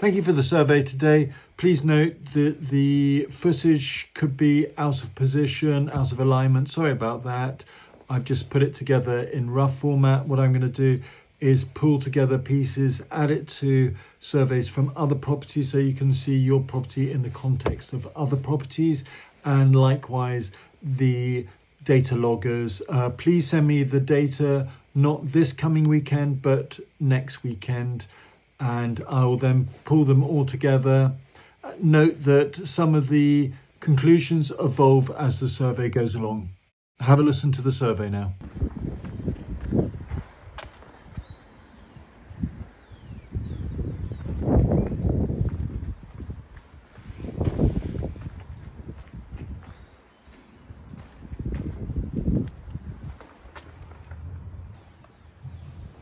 Thank you for the survey today. Please note that the footage could be out of position, out of alignment. Sorry about that. I've just put it together in rough format. What I'm going to do is pull together pieces, add it to surveys from other properties so you can see your property in the context of other properties, and likewise the data loggers. Please send me the data, not this coming weekend, but next weekend, and I will then pull them all together. Note that some of the conclusions evolve as the survey goes along. Have a listen to the survey now.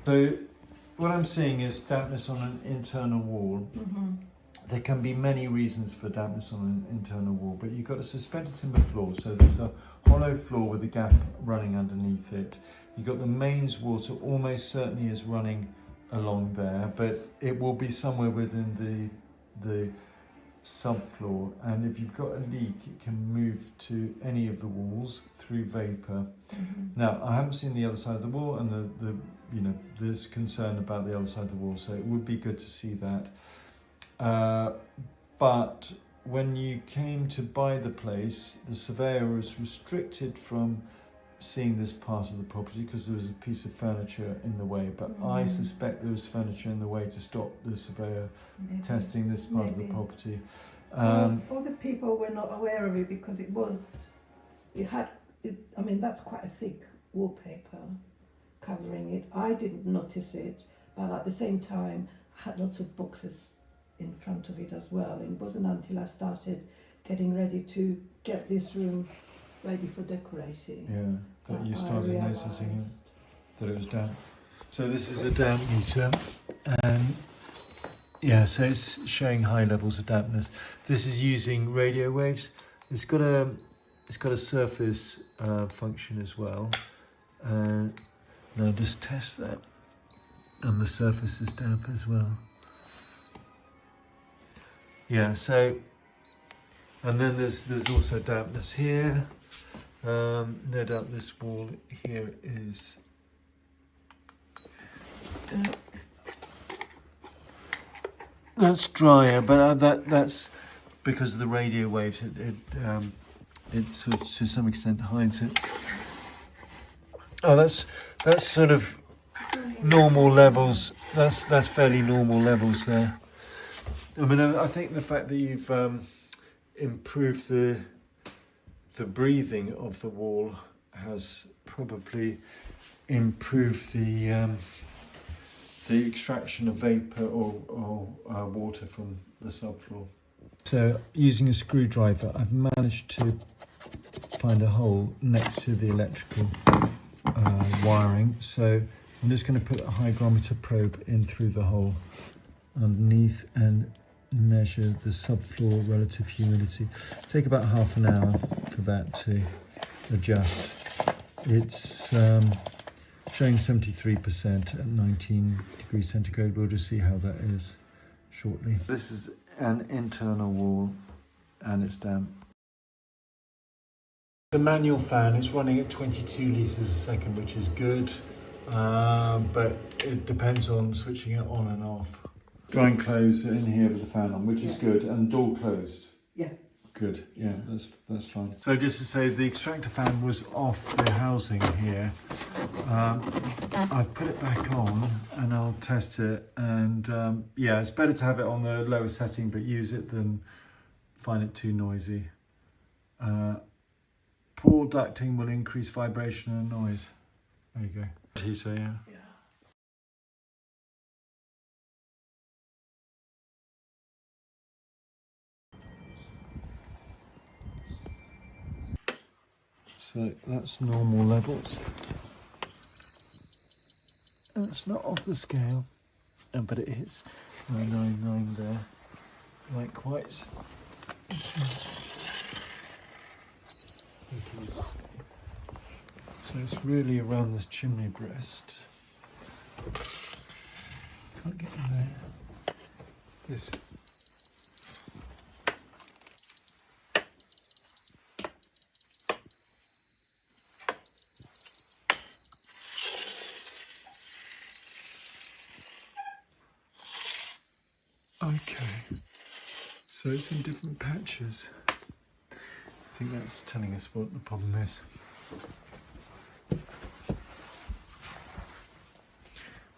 So what I'm seeing is dampness on an internal wall. Mm-hmm. There can be many reasons for dampness on an internal wall, but you've got a suspended timber floor, so there's a hollow floor with a gap running underneath it. You've got the mains water almost certainly is running along there, but it will be somewhere within the subfloor, and if you've got a leak it can move to any of the walls through vapour. Mm-hmm. Now I haven't seen the other side of the wall, and there's concern about the other side of the wall, so it would be good to see that. But when you came to buy the place, the surveyor was restricted from seeing this part of the property because there was a piece of furniture in the way, but I suspect there was furniture in the way to stop the surveyor testing this part of the property. Other people were not aware of it because that's quite a thick wallpaper covering it. I didn't notice it, but at the same time I had lots of boxes in front of it as well, and it wasn't until I started getting ready to get this room ready for decorating that you started noticing that it was damp. So this is a damp meter, and so it's showing high levels of dampness. This is using radio waves. It's got a surface function as well. Now just test that, and the surface is damp as well. Yeah, so, and then there's also dampness here. No doubt this wall here is that's drier, but that's because of the radio waves. It sort of, to some extent hides it. Oh, that's sort of normal levels. That's fairly normal levels there. I mean, I think the fact that you've improved the breathing of the wall has probably improved the extraction of vapour or water from the subfloor. So, using a screwdriver, I've managed to find a hole next to the electrical wiring. So, I'm just going to put a hygrometer probe in through the hole underneath and measure the subfloor relative humidity. Take about half an hour for that to adjust. It's showing 73% at 19 degrees centigrade. We'll just see how that is shortly. This is an internal wall and it's damp. The manual fan is running at 22 litres a second, which is good, but it depends on switching it on and off. Dry and close in here with the fan on, which is good, and door closed. Yeah. Good. Yeah, that's fine. So just to say, the extractor fan was off the housing here. I put it back on, and I'll test it. And it's better to have it on the lower setting, but use it than find it too noisy. Poor ducting will increase vibration and noise. There you go. Heater, yeah. So that's normal levels. That's not off the scale, but it is 999 there. Likewise. So it's really around this chimney breast. Can't get in there. This Okay, so it's in different patches. I think that's telling us what the problem is.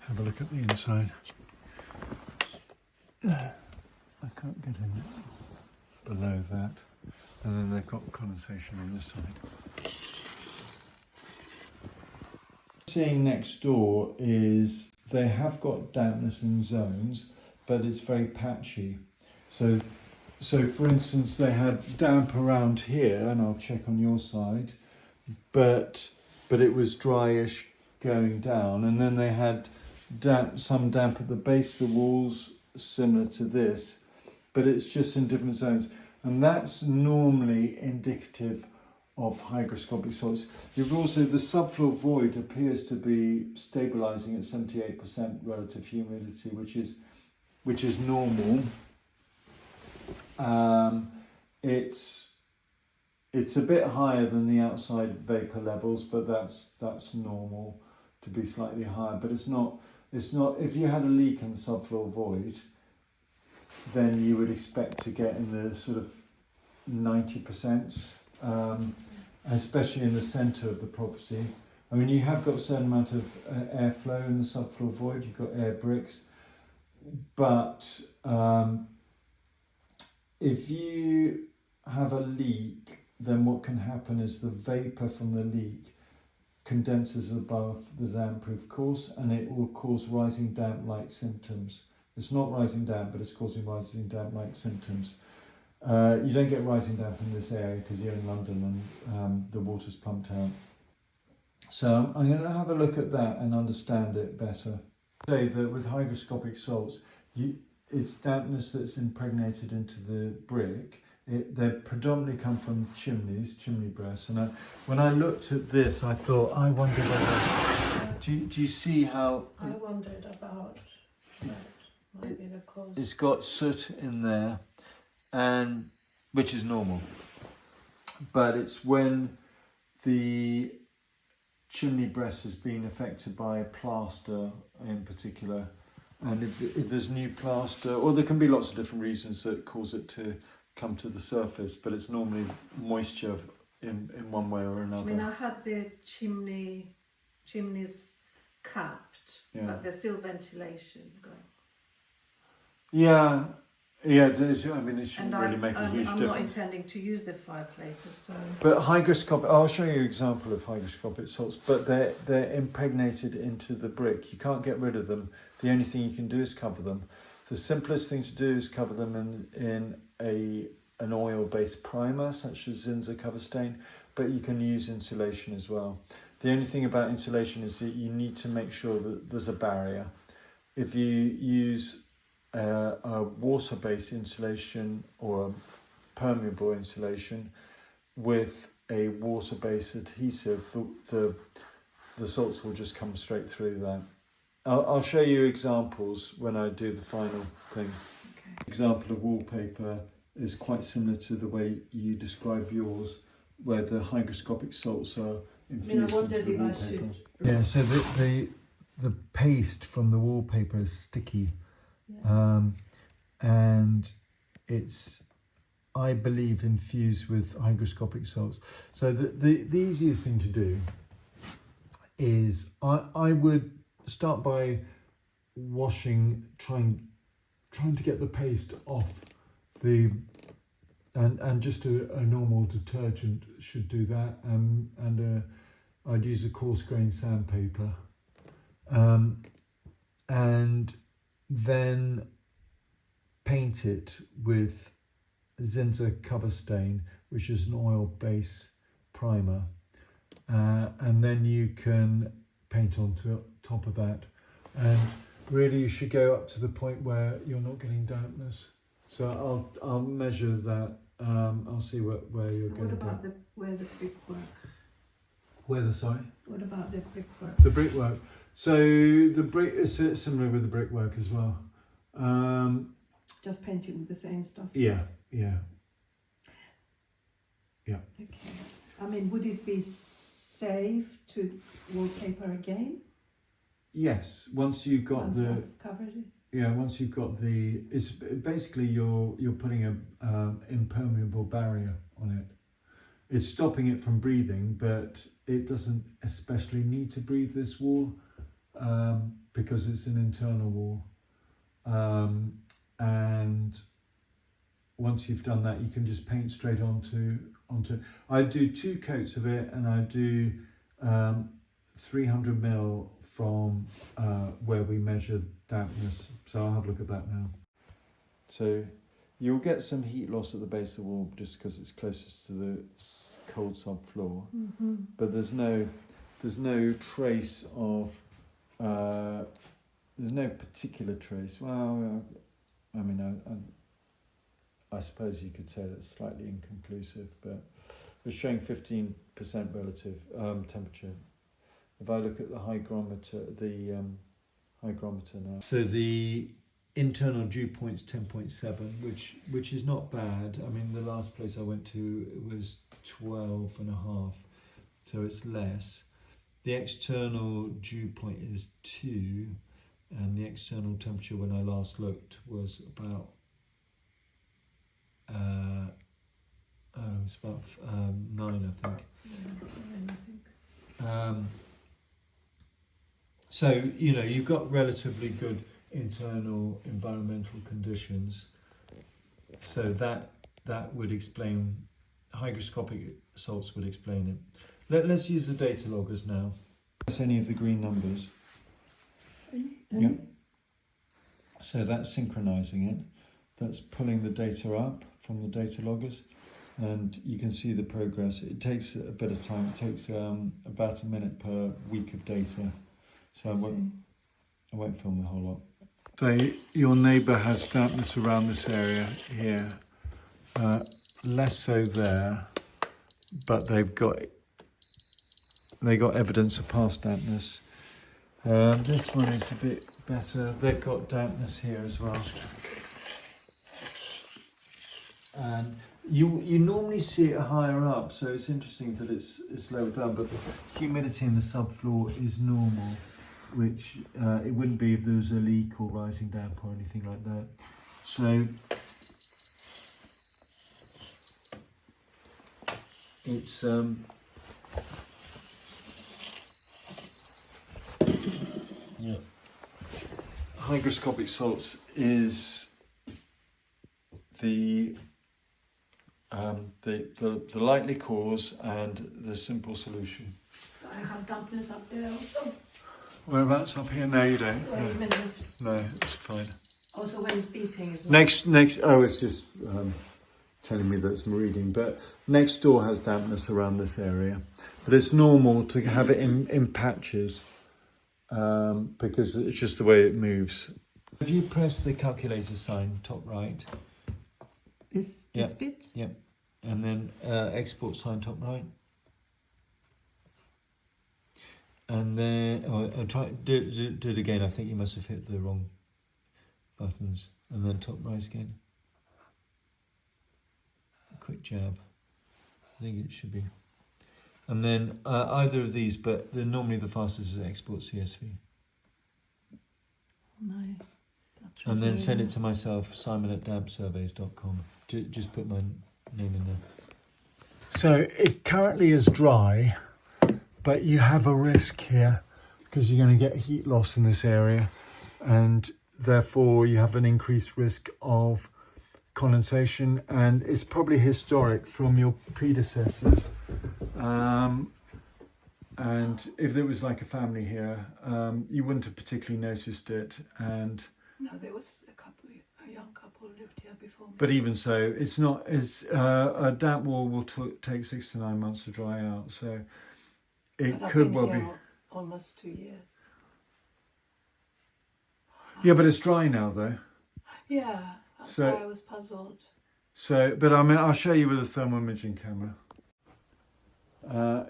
Have a look at the inside. I can't get in below that. And then they've got condensation on this side. Seeing next door is they have got dampness in zones, but it's very patchy. So for instance, they had damp around here, and I'll check on your side, but it was dryish going down, and then they had some damp at the base of the walls, similar to this, but it's just in different zones, and that's normally indicative of hygroscopic salts. You've also, the subfloor void appears to be stabilising at 78% relative humidity, which is normal. It's a bit higher than the outside vapour levels, but that's normal to be slightly higher. But it's not. If you had a leak in the subfloor void, then you would expect to get in the sort of 90%, especially in the centre of the property. I mean, you have got a certain amount of airflow in the subfloor void. You've got air bricks, but if you have a leak, then what can happen is the vapour from the leak condenses above the damp-proof course, and it will cause rising damp-like symptoms. It's not rising damp, but it's causing rising damp-like symptoms. You don't get rising damp in this area because you're in London and the water's pumped out. So I'm going to have a look at that and understand it better. Say that with hygroscopic salts, it's dampness that's impregnated into the brick. They predominantly come from chimneys, chimney breasts. And when I looked at this, I thought, I wonder whether... Do you see how... I wondered about that. Might be the cause. It's got soot in there, and which is normal. But it's when the chimney breast has been affected by plaster in particular, and if there's new plaster, or there can be lots of different reasons that cause it to come to the surface, but it's normally moisture in one way or another. I mean, I had the chimneys capped, but there's still ventilation going. Yeah, I mean, it shouldn't really make a huge difference. I'm not intending to use the fireplaces, so... But hygroscopic, I'll show you an example of hygroscopic salts, but they're impregnated into the brick. You can't get rid of them. The only thing you can do is cover them. The simplest thing to do is cover them in an oil-based primer, such as Zinsser cover stain, but you can use insulation as well. The only thing about insulation is that you need to make sure that there's a barrier. If you use a water-based insulation or a permeable insulation with a water-based adhesive, the salts will just come straight through that. I'll show you examples when I do the final thing. Okay. Example of wallpaper is quite similar to the way you describe yours, where the hygroscopic salts are infused into the wallpaper. Yeah, so the paste from the wallpaper is sticky. And it's, I believe, infused with hygroscopic salts. So the easiest thing to do is I would start by washing, trying to get the paste off and just a normal detergent should do that, and I'd use a coarse grain sandpaper, and then paint it with Zinsser cover stain, which is an oil-based primer, and then you can paint on top of that, and really you should go up to the point where you're not getting dampness. So I'll measure that. I'll see where you're going to. What about where the brickwork? Where the sorry? What about the brickwork? The brickwork. So the brick is similar with the brickwork as well. Just painting with the same stuff. Yeah. Okay. I mean, would it be safe to wallpaper again? Yes. Once you've got Once I've covered it. once you've got it's basically you're putting a impermeable barrier on it. It's stopping it from breathing, but it doesn't especially need to breathe this wall because it's an internal wall. And once you've done that, you can just paint straight onto. I do 2 coats of it, and I do 300 ml from where we measure dampness. So I'll have a look at that now. So you'll get some heat loss at the base of the wall just because it's closest to the cold subfloor. Mm-hmm. But there's no trace of there's no particular trace. Well, I mean, I suppose you could say that's slightly inconclusive, but we're showing 15% relative temperature. If I look at the hygrometer, now. So the internal dew point's 10.7, which is not bad. I mean, the last place I went to it was 12.5, so it's less. The external dew point is 2, and the external temperature when I last looked was about it's about 9, I think. So you've got relatively good internal environmental conditions, so that would explain, hygroscopic salts would explain it. Let's use the data loggers now. That's any of the green numbers. Yeah. So that's synchronizing it. That's pulling the data up from the data loggers, and you can see the progress. It takes a bit of time. It takes about a minute per week of data. So I won't film the whole lot. So your neighbour has dampness around this area here, less so there, but they got evidence of past dampness. This one is a bit better. They've got dampness here as well. And you normally see it higher up, so it's interesting that it's lower down, but the humidity in the subfloor is normal, which it wouldn't be if there was a leak or rising damp or anything like that. So it's hygroscopic salts is the likely cause and the simple solution. So I have dampness up there also. Whereabouts up here? No, you don't. Wait a minute. No, it's fine. Also, when it's beeping, is Next. Oh, it's just telling me that it's meridian. But next door has dampness around this area, but it's normal to have it in patches because it's just the way it moves. If you press the calculator sign top right, this bit. Yep, and then export sign top right. And then try do it again. I think you must have hit the wrong buttons. And then top right again. A quick jab. I think it should be. And then either of these, but normally the fastest is export CSV. And then send it to myself, simon@dampsurveys.com. Just put my name in there. So it currently is dry, but you have a risk here because you're going to get heat loss in this area, and therefore you have an increased risk of condensation, and it's probably historic from your predecessors. And if there was like a family here, you wouldn't have particularly noticed it. And no, there was a young couple lived here before me. But even so, it's not as a damp wall will take 6 to 9 months to dry out. So it could well be almost 2 years. Yeah, but it's dry now though. Yeah, that's why I was puzzled. So, but I mean, I'll show you with a thermal imaging camera. No,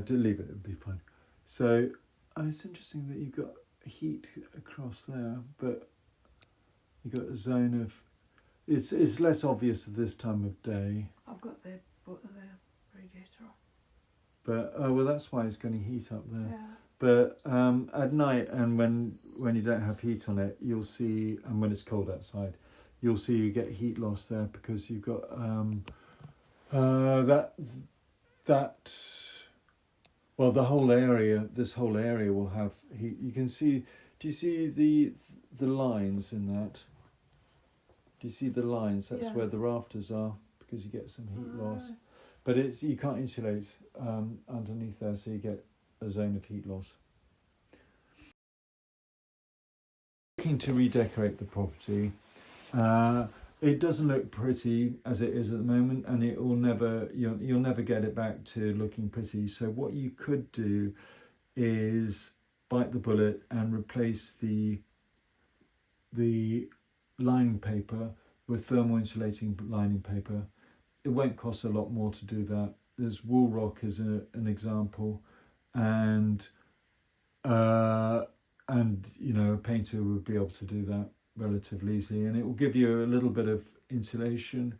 do leave it, it'll be fine. So, it's interesting that you've got heat across there, but you've got a zone of, it's less obvious at this time of day. I've got the radiator. But, well, that's why it's going to heat up there. Yeah. But at night and when you don't have heat on it, you'll see, and when it's cold outside, you'll see you get heat loss there because you've got well, the whole area, this whole area will have heat. You can see, do you see the lines in that? Do you see the lines? That's where the rafters are, because you get some heat loss. But you can't insulate underneath there, so you get a zone of heat loss. Looking to redecorate the property. It doesn't look pretty as it is at the moment, and it will never, you'll never get it back to looking pretty. So what you could do is bite the bullet and replace the lining paper with thermal insulating lining paper. It won't cost a lot more to do that. There's WallRock as an example, and you know, a painter would be able to do that relatively easily, and it will give you a little bit of insulation,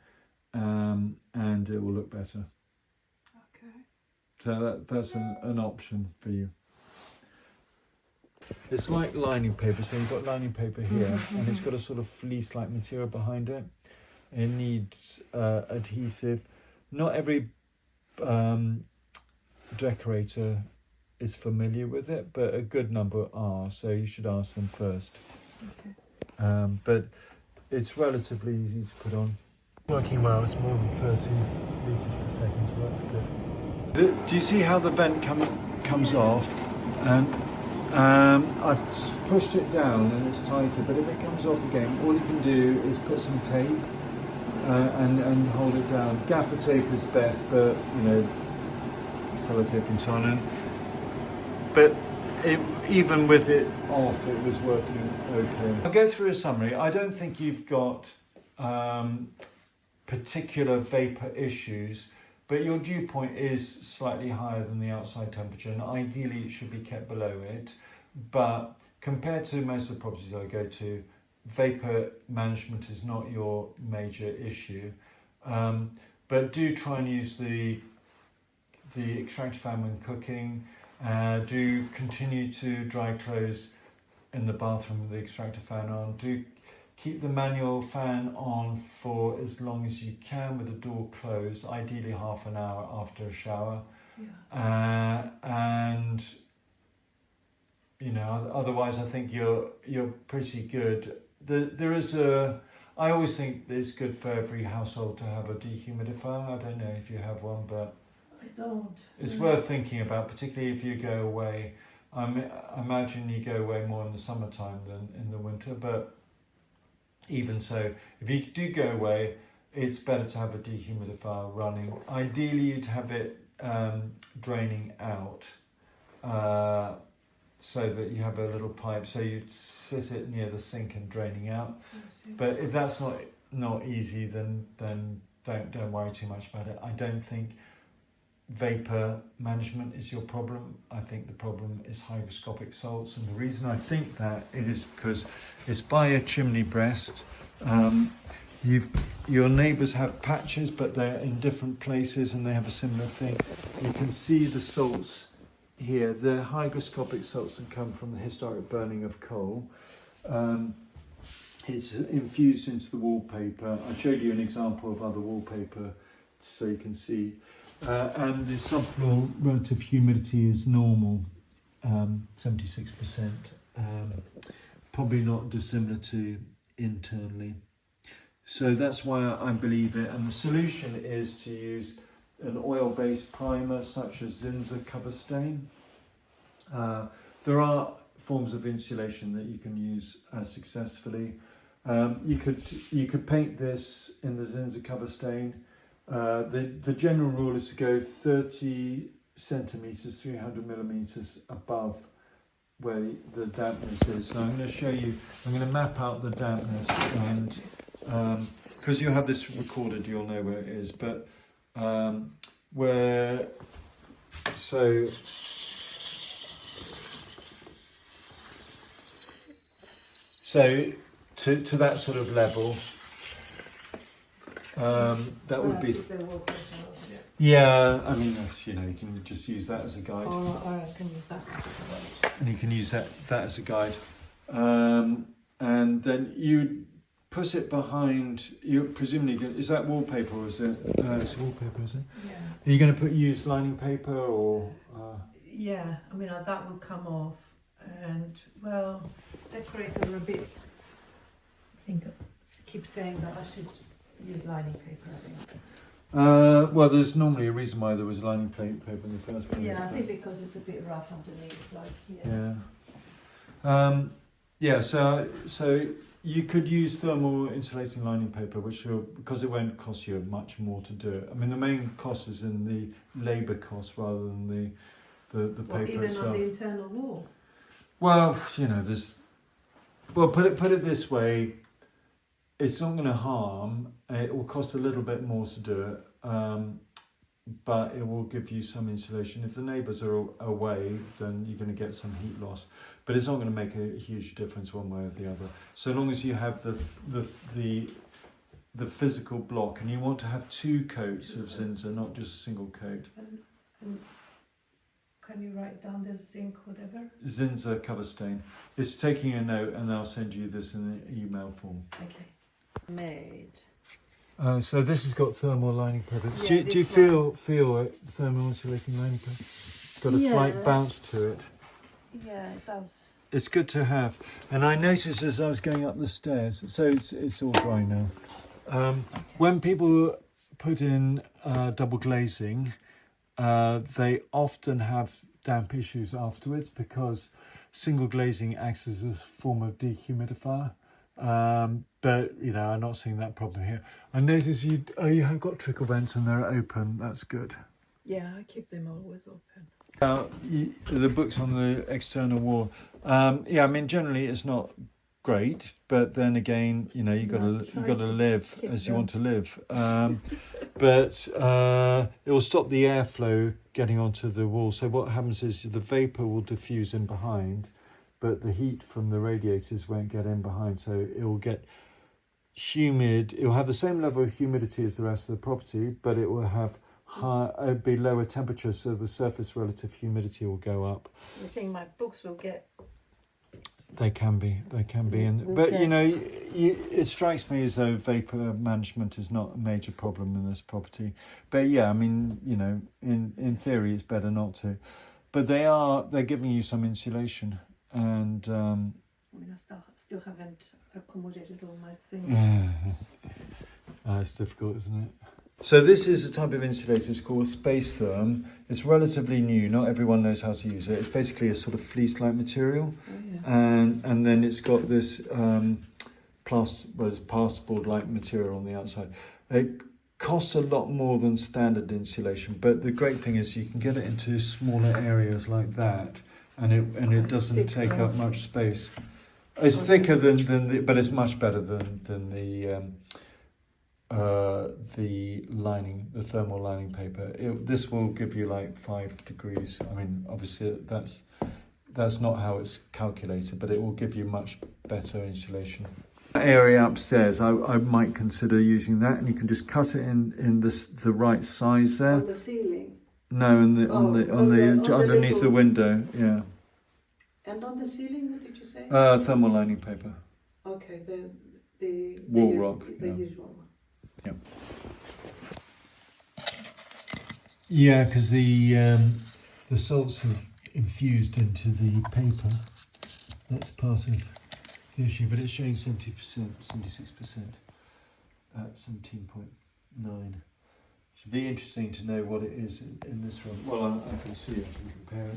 and it will look better. Okay. So that's an option for you. It's like lining paper, so you've got lining paper here, and it's got a sort of fleece-like material behind it. It needs adhesive. Not every decorator is familiar with it, but a good number are, so you should ask them first. Okay. But it's relatively easy to put on. Working well, it's more than 30 litres per second, so that's good. Do you see how the vent comes off? And I've pushed it down and it's tighter, but if it comes off again, all you can do is put some tape and hold it down. Gaffer tape is best, but you know, sellotape and so on. But even with it off, it was working okay. I'll go through a summary. I don't think you've got particular vapour issues, but your dew point is slightly higher than the outside temperature, and ideally it should be kept below it. But compared to most of the properties I go to, vapour management is not your major issue. But do try and use the extractor fan when cooking. Do continue to dry clothes in the bathroom with the extractor fan on. Do keep the manual fan on for as long as you can with the door closed, ideally half an hour after a shower. Yeah. And you know, otherwise I think you're pretty good. I always think it's good for every household to have a dehumidifier. I don't know if you have one, but I don't. It's worth thinking about, particularly if you go away. I imagine you go away more in the summertime than in the winter, but even so, if you do go away, it's better to have a dehumidifier running. Ideally, you'd have it draining out, so that you have a little pipe, so you'd sit it near the sink and draining out. But if that's not easy, then don't worry too much about it. I don't think vapour management is your problem. I think the problem is hygroscopic salts, and the reason I think that it is because it's by a chimney breast. Your neighbours have patches, but they're in different places and they have a similar thing. You can see the salts here. The hygroscopic salts that come from the historic burning of coal. It's infused into the wallpaper. I showed you an example of other wallpaper so you can see. And the subfloor relative humidity is normal, 76%, probably not dissimilar to internally. So that's why I believe it. And the solution is to use an oil-based primer such as Zinza cover stain. There are forms of insulation that you can use as successfully. You could paint this in the Zinza cover stain. The general rule is to go 30 centimetres, 300 millimetres above where the dampness is. So I'm going to show you, I'm going to map out the dampness, and because you have this recorded, you'll know where it is. But so to that sort of level, that would be Yeah, I mean, you know, you can just use that as a guide. Or I can use that as well. And you can use that as a guide. And then you put it behind, you presumably, is that wallpaper or is it? It's wallpaper, is it? Yeah. Are you going to put used lining paper or? Yeah, I mean, that will come off. And, well, decorators are a bit, keep saying that I should use lining paper, I think. Well, there's normally a reason why there was lining paper in the first place. Yeah, I think because it's a bit rough underneath, like here. Yeah. Yeah. So you could use thermal insulating lining paper, which because it won't cost you much more to do it. I mean, the main cost is in the labour cost rather than the paper even itself. on the internal wall. Well, you know, put it this way. It's not going to harm. It will cost a little bit more to do it, but it will give you some insulation. If the neighbours are away, then you're going to get some heat loss, but it's not going to make a huge difference one way or the other. So long as you have the physical block, and you want to have 2 coats of Zinsser, not just a single coat. And can you write down the zinc, whatever? Zinsser cover stain. It's taking a note, and I'll send you this in an email form. Okay. Made. So this has got thermal lining paper. Yeah, do you feel thermal insulating lining paper? It's got a slight bounce to it. Yeah, it does. It's good to have. And I noticed as I was going up the stairs, so it's all dry now. When people put in double glazing, they often have damp issues afterwards because single glazing acts as a form of dehumidifier. But you know, I'm not seeing that problem here. I notice you have got trickle vents and they're open. That's good. Yeah, I keep them always open. The book's on the external wall. Yeah, I mean generally it's not great, but then again, you know, you got to live as you want to live. But it will stop the airflow getting onto the wall. So what happens is the vapor will diffuse in behind, but the heat from the radiators won't get in behind. So it will get humid. It will have the same level of humidity as the rest of the property, but it will have be lower temperature, so the surface relative humidity will go up. You think my books will get? They can be, but you know, it strikes me as though vapor management is not a major problem in this property. But yeah, I mean, you know, in theory, it's better not to. But they're giving you some insulation, and I mean, I still haven't accommodated all my things. It's difficult, isn't it? So this is a type of insulator. It's called SpaceTherm. It's relatively new. Not everyone knows how to use it. It's basically a sort of fleece-like material, and then it's got this plasterboard-like material on the outside. It costs a lot more than standard insulation, but the great thing is you can get it into smaller areas like that, and it doesn't take up much space. It's thicker than but it's much better than the lining, the thermal lining paper. This will give you like 5 degrees. I mean, obviously that's not how it's calculated, but it will give you much better insulation. That area upstairs, I might consider using that, and you can just cut it in the right size there. On the ceiling. No, underneath the window. Yeah. And on the ceiling, what did you say? Thermal lining paper. Okay, the WallRock. The usual one. Yeah. Yeah, because the salts have infused into the paper. That's part of the issue, but it's showing 70%, 76% at 17.9. Should be interesting to know what it is in this room. Well, I can see it and compare it.